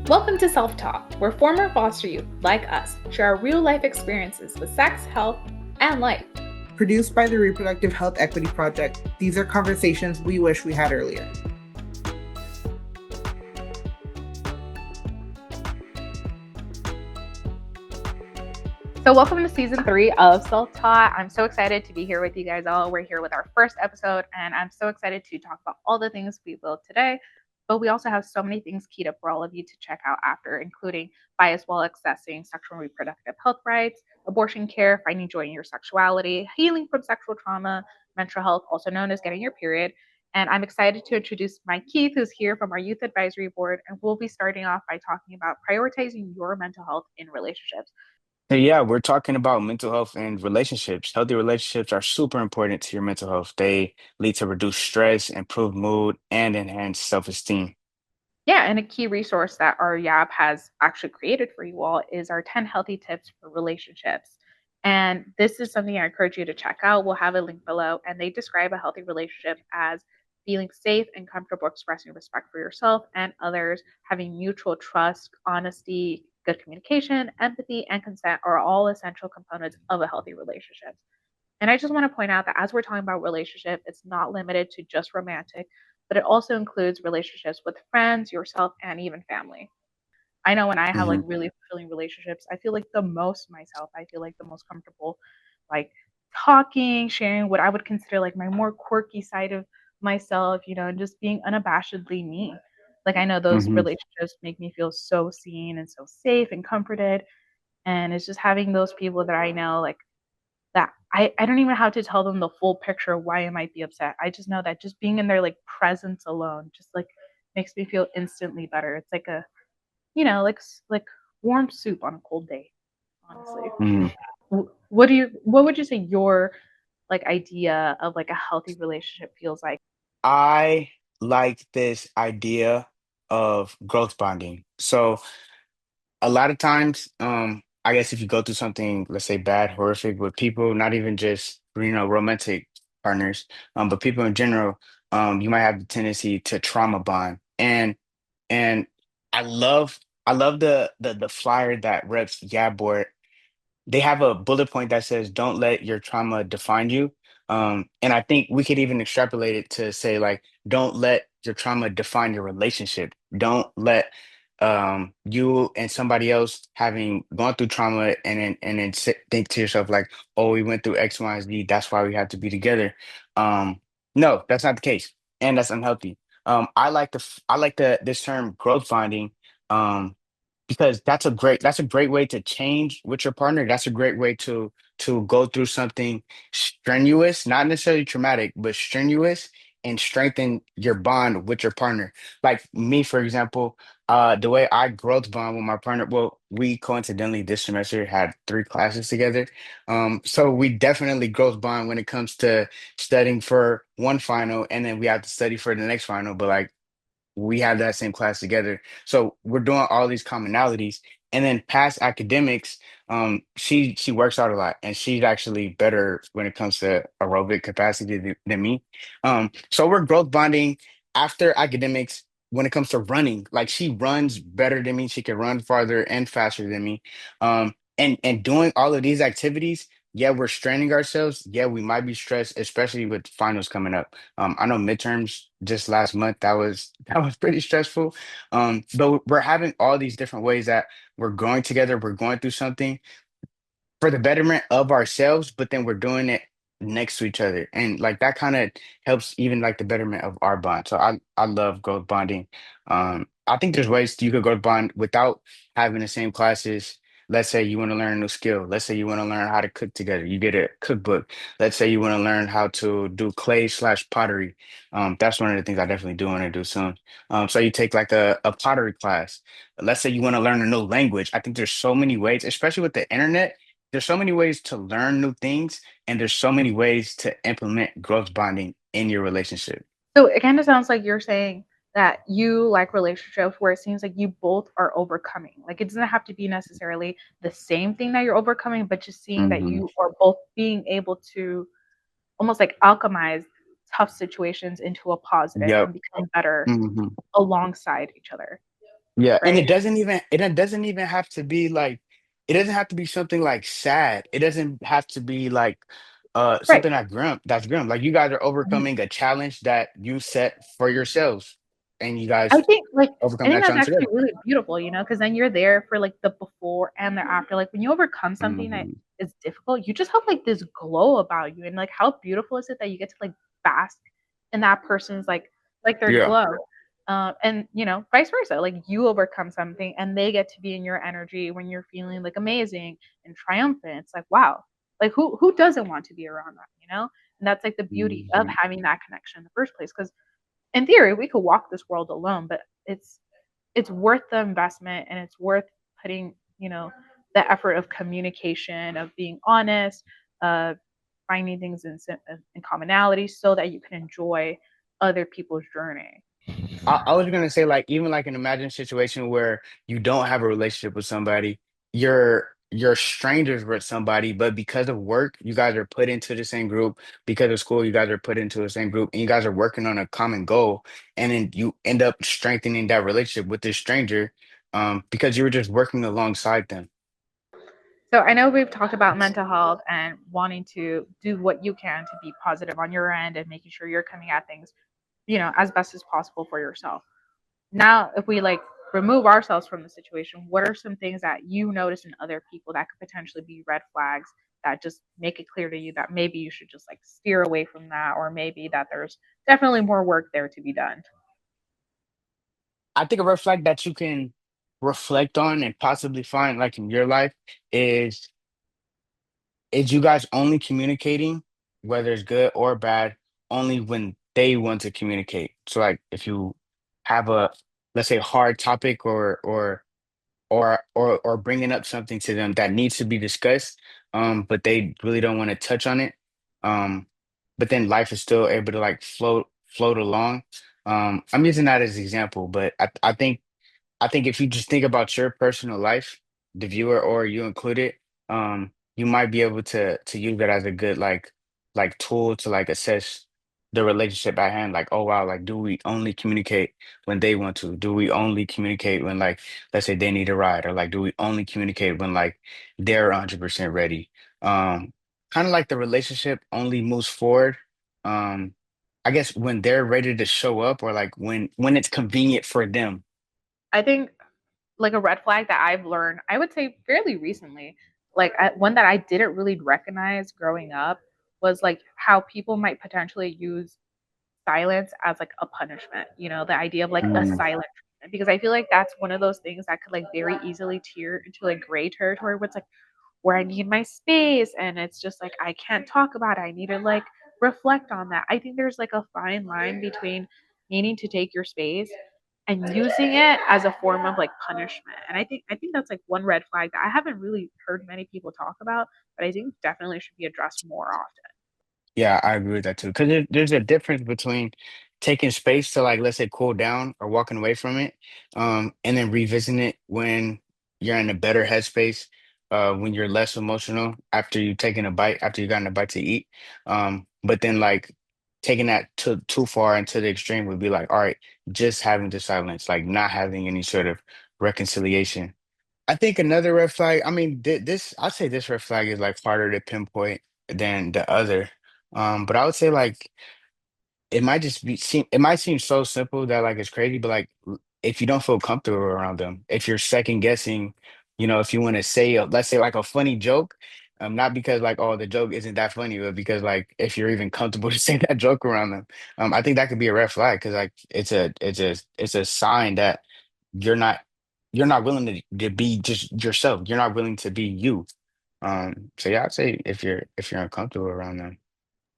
Welcome to Self Talk, where former foster youth like us share our real life experiences with sex, health, and life. Produced by the Reproductive Health Equity Project, these are conversations we wish we had earlier. So, welcome to season 3 of Self Talk. I'm so excited to be here with you guys all. We're here with our first episode, and I'm so excited to talk about all the things we will today. But we also have so many things keyed up for all of you to check out after, including bias while accessing sexual and reproductive health rights, abortion care, finding joy in your sexuality, healing from sexual trauma, mental health, also known as getting your period. And I'm excited to introduce Myh'Keith, who's here from our Youth Advisory Board, and we'll be starting off by talking about prioritizing your mental health in relationships. Yeah, we're talking about mental health and relationships. Healthy relationships are super important to your mental health. They lead to reduced stress, improved mood, and enhanced self-esteem. Yeah, and a key resource that our YAB has actually created for you all is our 10 healthy tips for relationships. And this is something I encourage you to check out. We'll have a link below. And they describe a healthy relationship as feeling safe and comfortable expressing respect for yourself and others, having mutual trust, honesty, good communication, empathy, and consent are all essential components of a healthy relationship. And I just want to point out that as we're talking about relationship, it's not limited to just romantic, but it also includes relationships with friends, yourself, and even family. I know when I have like Hmm. really fulfilling relationships, I feel like the most myself. I feel like the most comfortable, like talking, sharing what I would consider like my more quirky side of myself, and just being unabashedly me. Like I know those Hmm. relationships make me feel so seen and so safe and comforted. And it's just having those people that I know, like that I don't even have to tell them the full picture of why I might be upset. I just know that just being in their like presence alone just like makes me feel instantly better. It's like a like warm soup on a cold day, honestly. Hmm. What would you say your like idea of like a healthy relationship feels like? I like this idea of growth bonding. So a lot of times, I guess if you go through something, let's say bad, horrific with people, not even just, romantic partners, but people in general, you might have the tendency to trauma bond. And I love I love the flyer that reps Yabor. They have a bullet point that says, "Don't let your trauma define you." And I think we could even extrapolate it to say, like, don't let your trauma define your relationship. Don't let you and somebody else having gone through trauma think to yourself like, "Oh, we went through X, Y, and Z. That's why we have to be together." Um, no, that's not the case, and that's unhealthy. I like the this term growth finding. Um, because that's a great way to change with your partner. That's a great way to go through something strenuous, not necessarily traumatic, but strenuous, and strengthen your bond with your partner. Like me, for example, the way I growth bond with my partner, well, we coincidentally this semester had 3 classes together. So we definitely growth bond when it comes to studying for one final, and then we have to study for the next final. But like we have that same class together. So we're doing all these commonalities. And then past academics, she works out a lot and she's actually better when it comes to aerobic capacity than me. So we're growth bonding after academics when it comes to running. Like she runs better than me. She can run farther and faster than me. And doing all of these activities, yeah, we're straining ourselves. Yeah, we might be stressed, especially with finals coming up. I know midterms just last month that was pretty stressful. But we're having all these different ways that we're going together, we're going through something for the betterment of ourselves, but then we're doing it next to each other. And like that kind of helps even like the betterment of our bond. So I love growth bonding. I think there's ways you could go to bond without having the same classes. Let's say you want to learn a new skill. Let's say you want to learn how to cook together. You get a cookbook. Let's say you want to learn how to do clay/pottery. That's one of the things I definitely do want to do soon. So you take like a pottery class. Let's say you want to learn a new language. I think there's so many ways, especially with the internet, there's so many ways to learn new things, and there's so many ways to implement growth bonding in your relationship. So it kind of sounds like you're saying that you like relationships where it seems like you both are overcoming. Like it doesn't have to be necessarily the same thing that you're overcoming, but just seeing that Hmm. you are both being able to almost like alchemize tough situations into a positive and Yep. become better Hmm. alongside each other. Yeah, and right? it doesn't even have to be like it doesn't have to be something like sad. It doesn't have to be like Right. something that's grim. Like you guys are overcoming a challenge that you set for yourselves and you I guys think like I overcome think that that's challenge actually together. really beautiful, because then you're there for like the before and the after. Like when you overcome something that Hmm. is difficult, you just have like this glow about you. And like how beautiful is it that you get to like bask in that person's like their Yeah. glow. And vice versa. Like you overcome something and they get to be in your energy when you're feeling like amazing and triumphant. It's like wow. Like who doesn't want to be around that? And that's like the beauty of Hmm. having that connection in the first place. Because in theory, we could walk this world alone, but it's worth the investment and it's worth putting, the effort of communication, of being honest, uh, finding things in commonality so that you can enjoy other people's journey. I was gonna say like even like an imagined situation where you don't have a relationship with somebody, you're strangers with somebody, but because of work, you guys are put into the same group. Because of school, you guys are put into the same group, and you guys are working on a common goal, and then you end up strengthening that relationship with this stranger, because you were just working alongside them. So I know we've talked about mental health and wanting to do what you can to be positive on your end and making sure you're coming at things, as best as possible for yourself. Now, if we like remove ourselves from the situation, what are some things that you notice in other people that could potentially be red flags that just make it clear to you that maybe you should just like steer away from that, or maybe that there's definitely more work there to be done? I think a red flag that you can reflect on and possibly find like in your life is is you guys only communicating, whether it's good or bad, only when they want to communicate. So like if you have a let's say hard topic or bringing up something to them that needs to be discussed, but they really don't want to touch on it, um, but then life is still able to like float along. I'm using that as an example, but I think if you just think about your personal life, the viewer or you included, you might be able to use that as a good like tool to like assess the relationship at hand. Like, oh wow, like do we only communicate when they want to? Do we only communicate when like let's say they need a ride, or like do we only communicate when like they're 100% ready? Um, Kind of like the relationship only moves forward. Um, I guess when they're ready to show up, or like when it's convenient for them. I think like a red flag that I've learned, I would say fairly recently, one that I didn't really recognize growing up was like how people might potentially use silence as like a punishment, the idea of like a Mm. silent treatment. Because I feel like that's one of those things that could like very easily tear into like gray territory where it's like where I need my space and it's just like I can't talk about it. I need to like reflect on that. I think there's like a fine line between needing to take your space and using it as a form of like punishment. And I think that's like one red flag that I haven't really heard many people talk about, but I think definitely should be addressed more often. Yeah, I agree with that too. Because there's a difference between taking space to like let's say cool down or walking away from it, and then revisiting it when you're in a better headspace, when you're less emotional after you've taken a bite, after you've gotten a bite to eat. But then like taking that too far into the extreme would be like, all right, just having the silence, like not having any sort of reconciliation. I think another red flag, I mean, this, I'd say this red flag is like harder to pinpoint than the other. But I would say like it might seem so simple that like it's crazy, but like if you don't feel comfortable around them, if you're second guessing, if you want to say let's say like a funny joke, not because like oh the joke isn't that funny, but because like if you're even comfortable to say that joke around them, I think that could be a red flag because like it's a sign that you're not you're not willing to be just yourself. You're not willing to be you. So yeah, I'd say if you're uncomfortable around them.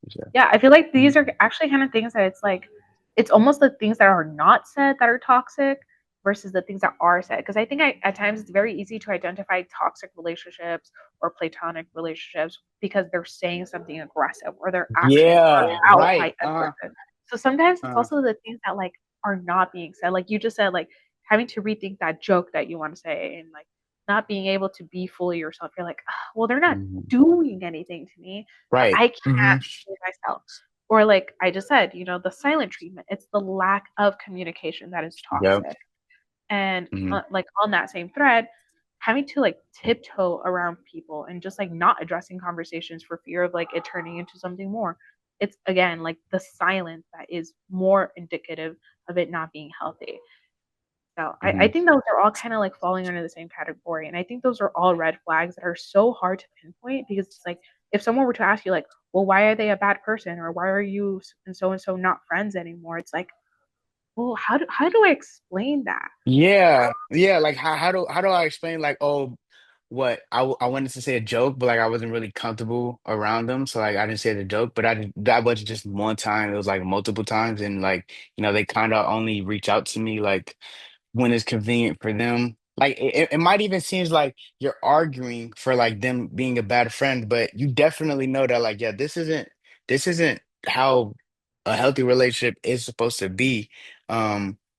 Yeah. Yeah, I feel like these are actually kind of things that it's like it's almost the things that are not said that are toxic versus the things that are said. Because I think at times it's very easy to identify toxic relationships or platonic relationships because they're saying something aggressive or their actions are Yeah, outright right. aggressive. So sometimes it's Uh, also the things that like are not being said. Like you just said, like having to rethink that joke that you want to say and like not being able to be fully yourself. You're like, "Ah, well, they're not mhm. doing anything to me, but Right. I Hmm. can't myself." Or like I just said, the silent treatment. It's the lack of communication that is Yep. toxic. And Hmm. like on that same thread, having to like tiptoe around people and just like not addressing conversations for fear of like it turning into something more. It's again like the silence that is more indicative of it not being healthy. So I Hmm. think those are all kind of like falling under the same category. And I think those are all red flags that are so hard to pinpoint because it's like if someone were to ask you like, well, why are they a bad person or why are you and so not friends anymore? It's like, well, how do I explain that? Yeah, yeah. Like how do I explain like, oh, what I wanted to say a joke, but like I wasn't really comfortable around them, so like I didn't say the joke. But that wasn't just one time; it was like multiple times, and like they kind of only reach out to me like when it's convenient for them. Like it might even seems like you're arguing for like them being a bad friend, but you definitely know that like, yeah, this isn't how a healthy relationship is supposed to be.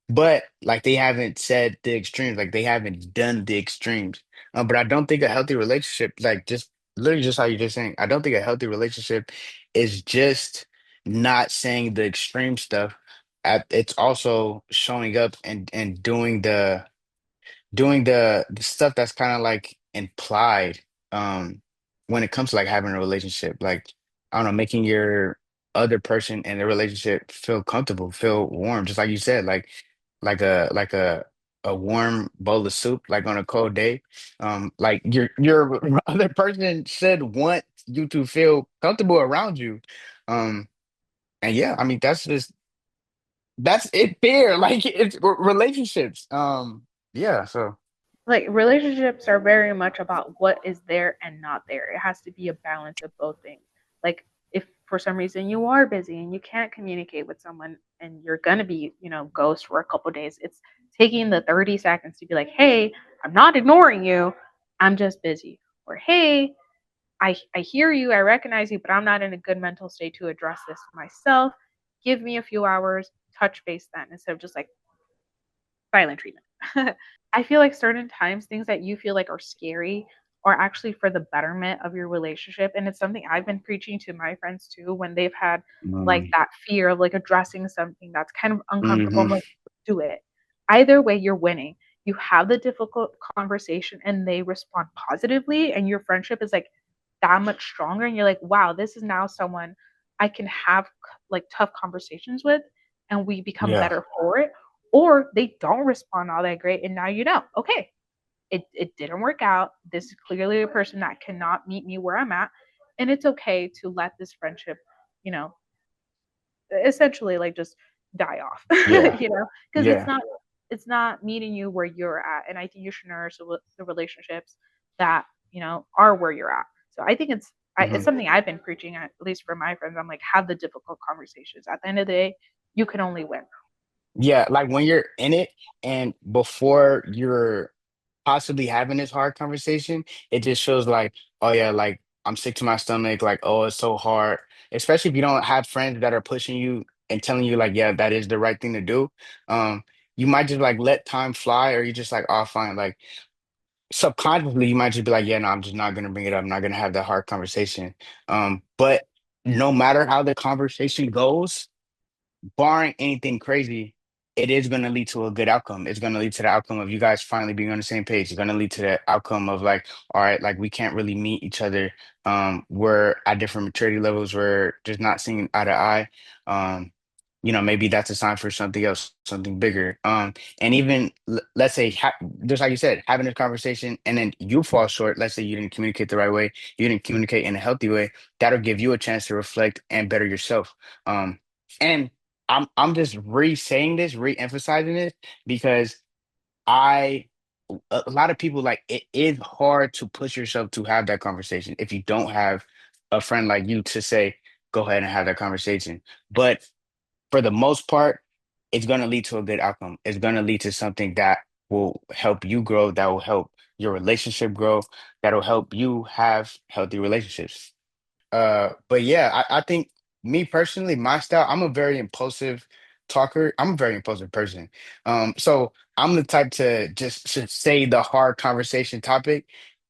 But like they haven't said the extremes, like they haven't done the extremes. But I don't think a healthy relationship, like just literally just how you're just saying, I don't think a healthy relationship is just not saying the extreme stuff it's also showing up and doing the stuff that's kind of like implied um when it comes to like having a relationship, like I don't know, making your other person in the relationship feel comfortable, feel warm, just like you said, like a warm bowl of soup like on a cold day. Like your other person should want you to feel comfortable around you. And yeah, I mean that's it there. Like it's relationships. Yeah, so Like relationships are very much about what is there and not there. It has to be a balance of both things. Like if for some reason you are busy and you can't communicate with someone and you're gonna be, ghost for a couple of days, it's taking the 30 seconds to be like, hey, I'm not ignoring you. I'm just busy. Or hey, I hear you, I recognize you, but I'm not in a good mental state to address this myself. Give me a few hours, touch base then instead of just like silent treatment. I feel like certain times things that you feel like are scary are actually for the betterment of your relationship. And it's something I've been preaching to my friends too when they've had like um, that fear of like addressing something that's kind of uncomfortable. I'm hmm like, do it. Either way, you're winning. You have the difficult conversation and they respond positively, and your friendship is like that much stronger. And you're like, wow, this is now someone I can have like tough conversations with, and we become yeah. better for it. Or they don't respond all that great, and now okay, it didn't work out. This is clearly a person that cannot meet me where I'm at, and it's okay to let this friendship, you know, essentially like just die off, Yeah. because Yeah. it's not meeting you where you're at, and I think you should nourish the relationships that are where you're at. So I think it's Hmm. something I've been preaching at least for my friends. I'm like, have the difficult conversations. At the end of the day, you can only win. Yeah, like when you're in it and before you're possibly having this hard conversation, it just feels like, oh yeah, like I'm sick to my stomach, like, oh, it's so hard. Especially if you don't have friends that are pushing you and telling you like, yeah, that is the right thing to do. Um, you might just like let time fly, or you just like, oh fine. Like subconsciously you might just be like, yeah, no, I'm just not gonna bring it up. I'm not gonna have that hard conversation. But no matter how the conversation goes, barring anything crazy, it is going to lead to a good outcome. It's going to lead to the outcome of you guys finally being on the same page. It's going to lead to the outcome of like, all right, like we can't really meet each other. We're at different maturity levels. We're just not seeing eye to eye. Um, maybe that's a sign for something else, something bigger. And even let's say, just like you said, having this conversation and then you fall short. Let's say you didn't communicate the right way, you didn't communicate in a healthy way. That'll give you a chance to reflect and better yourself. And I'm just re-saying this, re-emphasizing this because I a lot of people like it is hard to push yourself to have that conversation if you don't have a friend like you to say, go ahead and have that conversation. But for the most part, it's gonna lead to a good outcome. It's gonna lead to something that will help you grow, that will help your relationship grow, that'll help you have healthy relationships. But yeah, I think me personally, my style, I'm a very impulsive talker. I'm a very impulsive person. So I'm the type to just should say the hard conversation topic,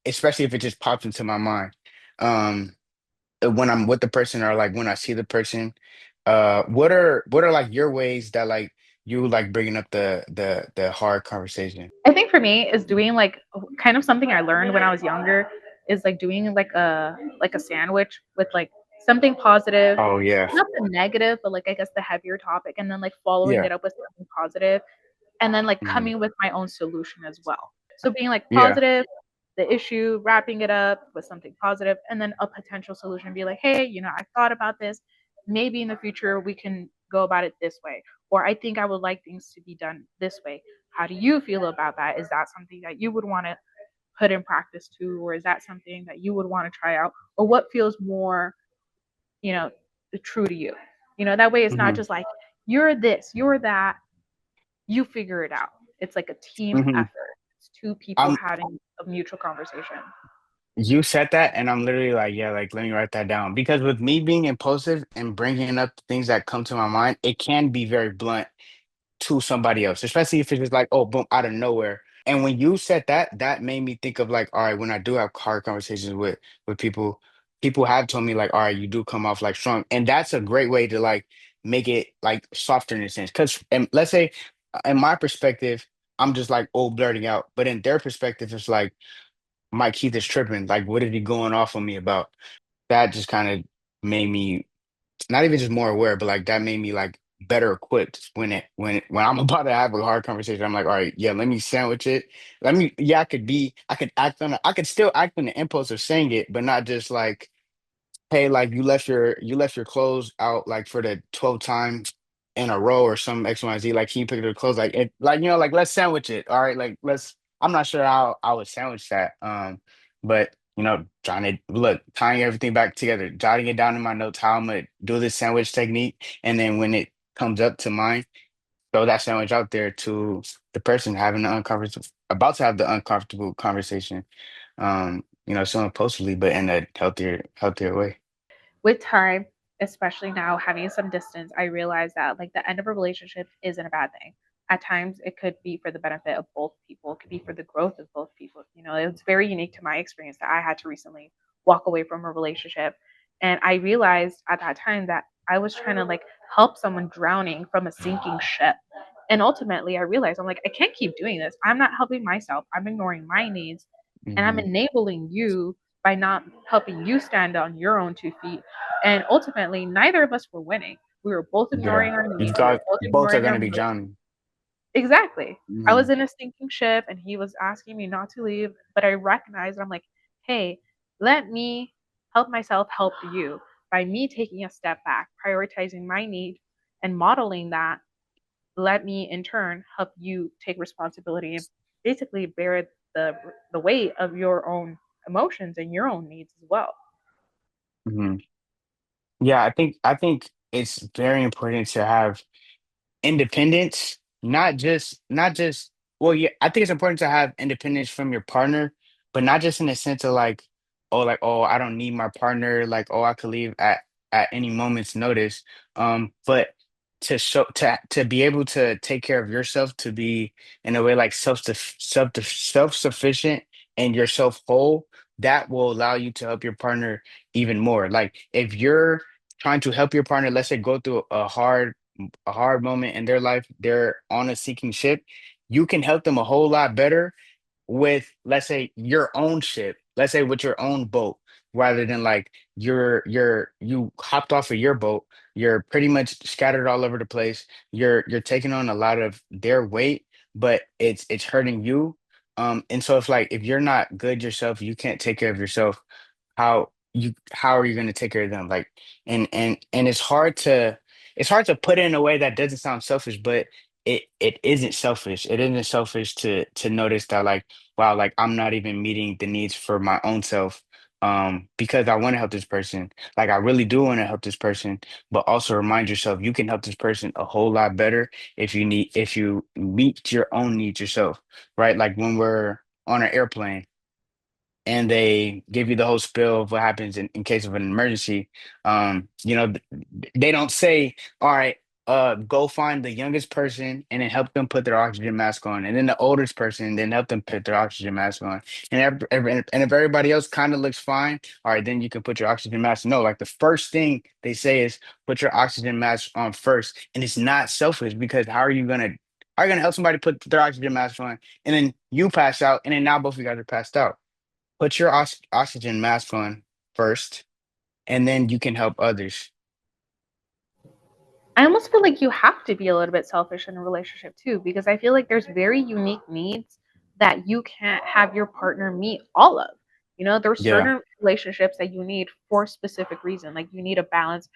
especially if it just pops into my mind. Um, when I'm with the person or like when I see the person, what are like your ways that like you like bringing up the hard conversation. I think for me is doing like kind of something I learned when I was younger is like doing like a sandwich with like something positive, Oh yeah. not the negative, but like I guess the heavier topic, and then like following Yeah. it up with something positive, and then like Mhm. coming with my own solution as well. So being like Yeah. positive, the issue, wrapping it up with something positive, and then a potential solution. Be like, hey, I thought about this. Maybe in the future we can go about it this way, or I think I would like things to be done this way. How do you feel about that? Is that something that you would want to put in practice too, or is that something that you would want to try out, or what feels more, you know, true to you? That way it's not Hmm. just like you're this, you're that, you figure it out. It's like a team Hmm. effort. It's two people I'm having a mutual conversation. You said that, and I'm literally like, yeah, like let me write that down because with me being impulsive and bringing up things that come to my mind, it can be very blunt to somebody else, especially if it's just like, oh, boom, out of nowhere. And when you said that, that made me think of like, all right, when I do have hard conversations with people, people have told me like, all right, you do come off like strong, and that's a great way to like make it like softer in a sense. Because, and let's say, in my perspective, I'm just like, oh, blurting out, but in their perspective, it's like, Mike Keith is tripping. Like, what is he going off on me about? That just kind of made me not even just more aware, but like that made me like better equipped when I'm about to have a hard conversation. I'm like, all right, yeah, let me sandwich it. Yeah, I could act on it. I could still act on the impulse of saying it, but not just like, hey, like you left your clothes out like for the 12th time in a row or some X, Y, and Z. Like, can you pick up the clothes? Like it, like like let's sandwich it. All right, like let's. I'm not sure how I would sandwich that. But trying to look, tying everything back together, jotting it down in my notes how I'm gonna do this sandwich technique, and then when it comes up to mine, throw that sandwich out there to the person having the uncomfortable, about to have the uncomfortable conversation. So impulsively, but in a healthier way. With time, especially now having some distance, I realize that like the end of a relationship isn't a bad thing. At times, it could be for the benefit of both people. It could be for the growth of both people. It's very unique to my experience that I had to recently walk away from a relationship, and I realized at that time that I was trying to like help someone drowning from a sinking ship. And ultimately, I realized I'm like, I can't keep doing this. I'm not helping myself. I'm ignoring my needs, and I'm Hmm. enabling you by not helping you stand on your own 2 feet. And ultimately, neither of us were winning. We were both Yeah. ignoring our You needs. We were got both both are ignoring our gonna be emotions. drowning. Exactly. I Hmm. was in a sinking ship and he was asking me not to leave, but I recognized I'm like, hey, let me help myself help you by me taking a step back, prioritizing my need and modeling that. Let me in turn help you take responsibility and basically bear the weight of your own emotions and your own needs as well. Hmm. Yeah, I think it's very important to have independence, not just well, yeah, I think it's important to have independence from your partner, but not just in the sense of like, oh, I don't need my partner, like, oh, I could leave at any moment's notice. But to be able to take care of yourself, to be in a way like self-sufficient and yourself whole, that will allow you to help your partner even more. Like if you're trying to help your partner, let's say go through a hard moment in their life, they're on a sinking ship, you can help them a whole lot better with, let's say, your own ship, let's say with your own boat, rather than like you hopped off of your boat, you're pretty much scattered all over the place. You're taking on a lot of their weight, but it's hurting you. And so if you're not good yourself, you can't take care of yourself, how are you going to take care of them? Like, and it's hard to put it in a way that doesn't sound selfish, but it isn't selfish. It isn't selfish to notice that like, wow, like I'm not even meeting the needs for my own self, because I want to help this person. Like I really do want to help this person, but also remind yourself you can help this person a whole lot better if you meet your own needs yourself, right? Like when we're on an airplane and they give you the whole spiel of what happens in case of an emergency. They don't say, all right, go find the youngest person and then help them put their oxygen mask on, and then the oldest person, then help them put their oxygen mask on. And if everybody else kind of looks fine, all right, then you can put your oxygen mask. No, like the first thing they say is put your oxygen mask on first, and it's not selfish because how are you gonna help somebody put their oxygen mask on, and then you pass out, and then now both of you guys are passed out? Put your oxygen mask on first, and then you can help others. I almost feel like you have to be a little bit selfish in a relationship too, because I feel like there's very unique needs that you can't have your partner meet all of. You know, there's Yeah. certain relationships that you need for a specific reason. Like you need a balance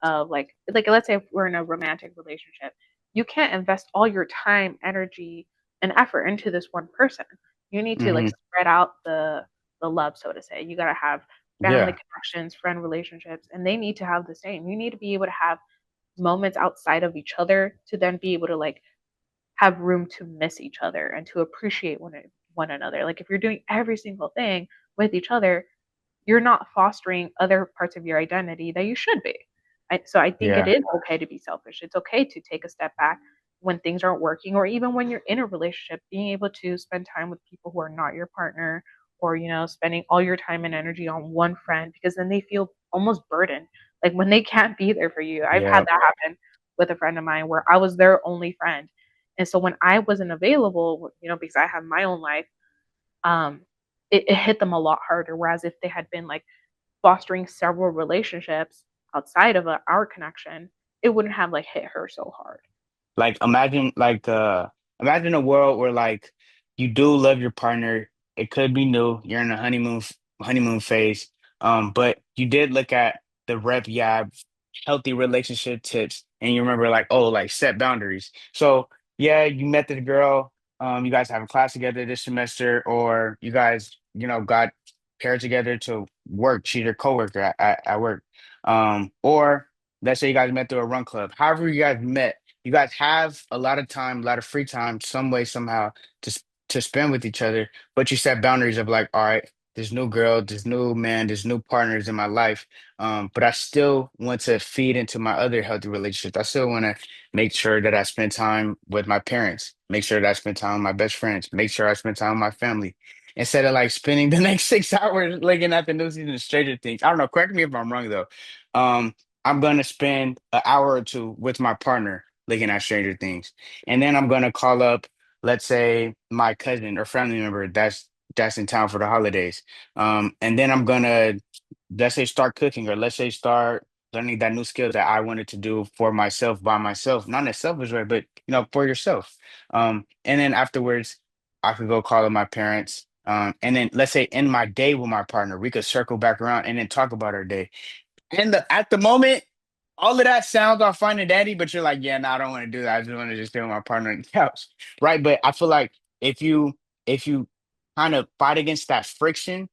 of like let's say if we're in a romantic relationship, you can't invest all your time, energy, and effort into this one person. You need to like Hmm. spread out the love, so to say. You gotta have family Yeah. connections, friend relationships, and they need to have the same. You need to be able to have moments outside of each other to then be able to like have room to miss each other and to appreciate one another. Like if you're doing every single thing with each other, you're not fostering other parts of your identity that you should be. So I think it Yeah. is okay to be selfish. It's okay to take a step back when things aren't working, or even when you're in a relationship, being able to spend time with people who are not your partner, or spending all your time and energy on one friend, because then they feel almost burdened, like when they can't be there for you. I've had Yeah. that happen with a friend of mine where I was their only friend, and so when I wasn't available, because I have my own life, um, it hit them a lot harder. Whereas if they had been like fostering several relationships outside of our connection, it wouldn't have like hit her so hard. Like imagine a world where like you do love your partner. It could be new. You're in a honeymoon phase. But you did look at the rep yeah healthy relationship tips, and you remember like, oh, like set boundaries. So yeah, you met the girl, you guys have a class together this semester, or you guys, got paired together to work. She's your coworker at work. Or let's say you guys met through a run club. However you guys met, you guys have a lot of time, a lot of free time, some way, somehow to spend with each other. But you set boundaries of like, all right, there's new girl, there's new man, there's new partners in my life. But I still want to feed into my other healthy relationships. I still want to make sure that I spend time with my parents, make sure that I spend time with my best friends, make sure I spend time with my family. Instead of like spending the next 6 hours looking at the new season of Stranger Things. I don't know, correct me if I'm wrong though. Um, I'm gonna spend an hour or two with my partner looking at Stranger Things. And then I'm gonna call up, let's say, my cousin or family member that's in town for the holidays. And then I'm gonna, let's say, start cooking, or let's say start learning that new skill that I wanted to do for myself by myself, not in a selfish way, but for yourself. And then afterwards, I could go call up my parents. And then let's say in my day with my partner, we could circle back around and then talk about our day. And at the moment, all of that sounds all fine and dandy, but you're like, yeah, no, I don't want to do that. I just want to just stay with my partner on the couch, right? But I feel like if you kind of fight against that friction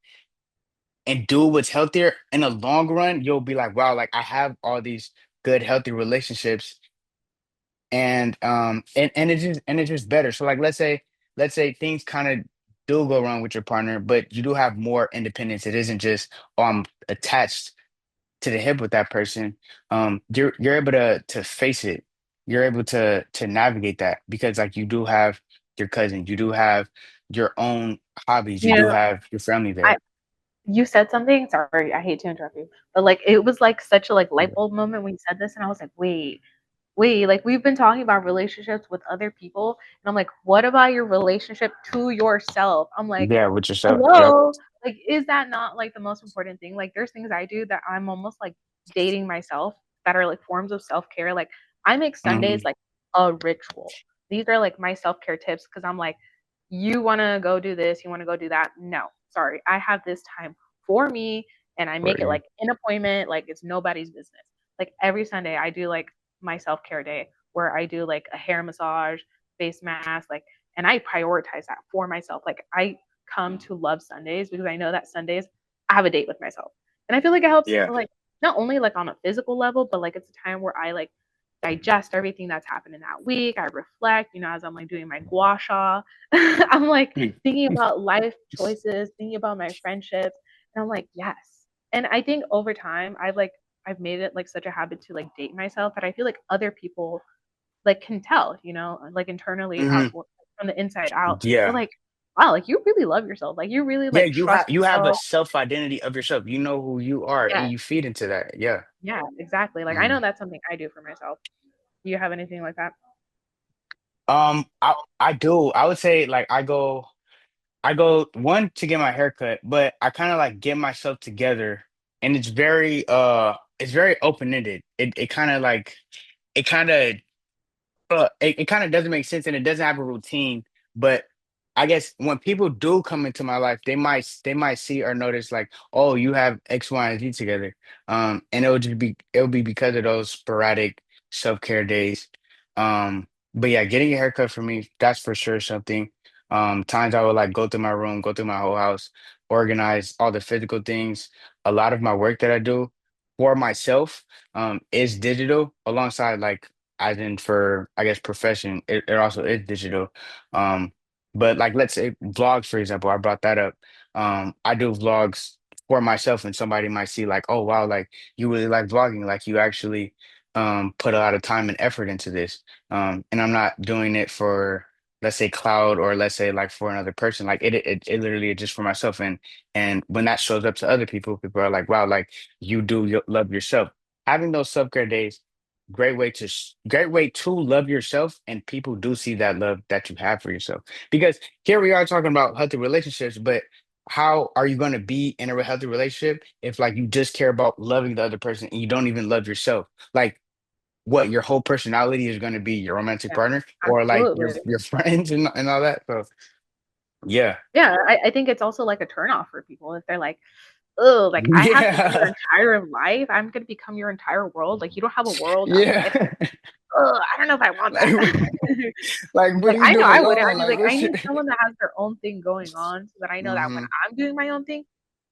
and do what's healthier in the long run, you'll be like, wow, like I have all these good, healthy relationships, and it's just better. So like, let's say things kind of do go wrong with your partner, but you do have more independence. It isn't just, oh, I'm attached to the hip with that person. You're able to face it. You're able to navigate that because like you do have your cousin, you do have your own hobbies, you You do know, have your family I there. you said something. Sorry, I hate to interrupt you, but like it was like such a like light Yeah. bulb moment when you said this, and I was like, wait, like we've been talking about relationships with other people, and I'm like, what about your relationship to yourself? I'm like, Yeah, with yourself. Yep. hello, like is that not like the most important thing? Like there's things I do that I'm almost like dating myself, that are like forms of self-care. Like I make Sundays Hmm. like a ritual. These are like my self-care tips, because I'm like, you want to go do this, you want to go do that. No, sorry, I have this time for me, and I For make it you. like an appointment, like it's nobody's business. Like every Sunday I do like my self-care day where I do like a hair massage, face mask, like, and I prioritize that for myself. Like I come to love Sundays because I know that Sundays I have a date with myself. And I feel like it helps, Yeah. like not only like on a physical level, but like it's a time where I like digest everything that's happened in that week. I reflect, as I'm like doing my gua sha. I'm like thinking about life choices, thinking about my friendships. And I'm like, yes. And I think over time, I've like I've made it like such a habit to like date myself that I feel like other people like can tell, like internally out Hmm. from the inside out. They're Yeah. like, wow, like you really love yourself. Like you really Yeah, like trust you have a yourself. self identity of yourself. You know who you are, Yeah. and you feed into that. Yeah. Yeah, exactly. Like I know Mhm. that's something I do for myself. Do you have anything like that? I do. I would say like I go one to get my hair cut, but I kind of like get myself together, and it's very open ended. It kind of like it kind of it kind of doesn't make sense, and it doesn't have a routine. But I guess when people do come into my life, they might see or notice like, oh, you have X, Y, and Z together. And it'll be because of those sporadic self-care days. But yeah, getting a haircut for me, that's for sure something. Times I would like go through my room, go through my whole house, organize all the physical things. A lot of my work that I do for myself is digital alongside like as in for I guess profession, it also is digital. Um, but like let's say vlogs, for example, I brought that up. I do vlogs for myself, and somebody might see like, oh wow, like you really like vlogging, like you actually put a lot of time and effort into this. And I'm not doing it for let's say cloud or let's say like for another person. Like it literally is just for myself. And when that shows up to other people, people are like, wow, like you love yourself. Having those self-care days great way to love yourself, and people do see that love that you have for yourself because here we are talking about healthy relationships, but how are you going to be in a healthy relationship if like you just care about loving the other person and you don't even love yourself? Like what your whole personality is going to be your romantic Yeah, partner or like absolutely. your friends and all that. So yeah. Yeah, I think it's also like a turnoff for people if they're like, oh, like I have to be your Yeah. entire life. I'm gonna become your entire world. Like you don't have a world outside of me. Yeah. Oh, I don't know if I want Like that. like what Like you I know doing I wouldn't. alone? I'd be Like like, what I need shit? someone that has their own thing going on so that I know that when Hmm. I'm doing my own thing,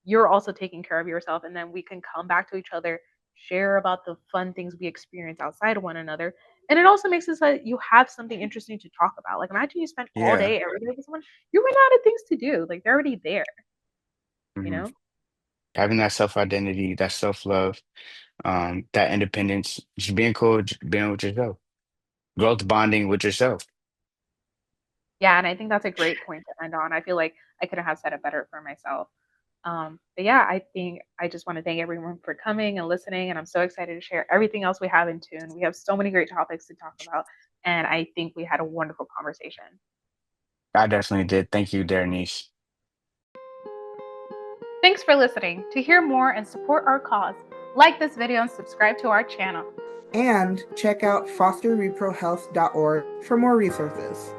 you're also taking care of yourself. And then we can come back to each other, share about the fun things we experience outside of one another. And it also makes it so that you have something interesting to talk about. Like imagine you spend all Yeah. day every day with someone, you run out of things to do. Like they're already there, you Hmm. know? Having that self identity, that self love, that independence, just being cool, just being with yourself, growth bonding with yourself. Yeah, and I think that's a great point to end on. I feel like I couldn't have said it better for myself. But yeah, I think I just want to thank everyone for coming and listening. And I'm so excited to share everything else we have in tune. We have so many great topics to talk about. And I think we had a wonderful conversation. I definitely did. Thank you, Derenice. Thanks for listening. To hear more and support our cause, like this video and subscribe to our channel. And check out fosterreprohealth.org for more resources.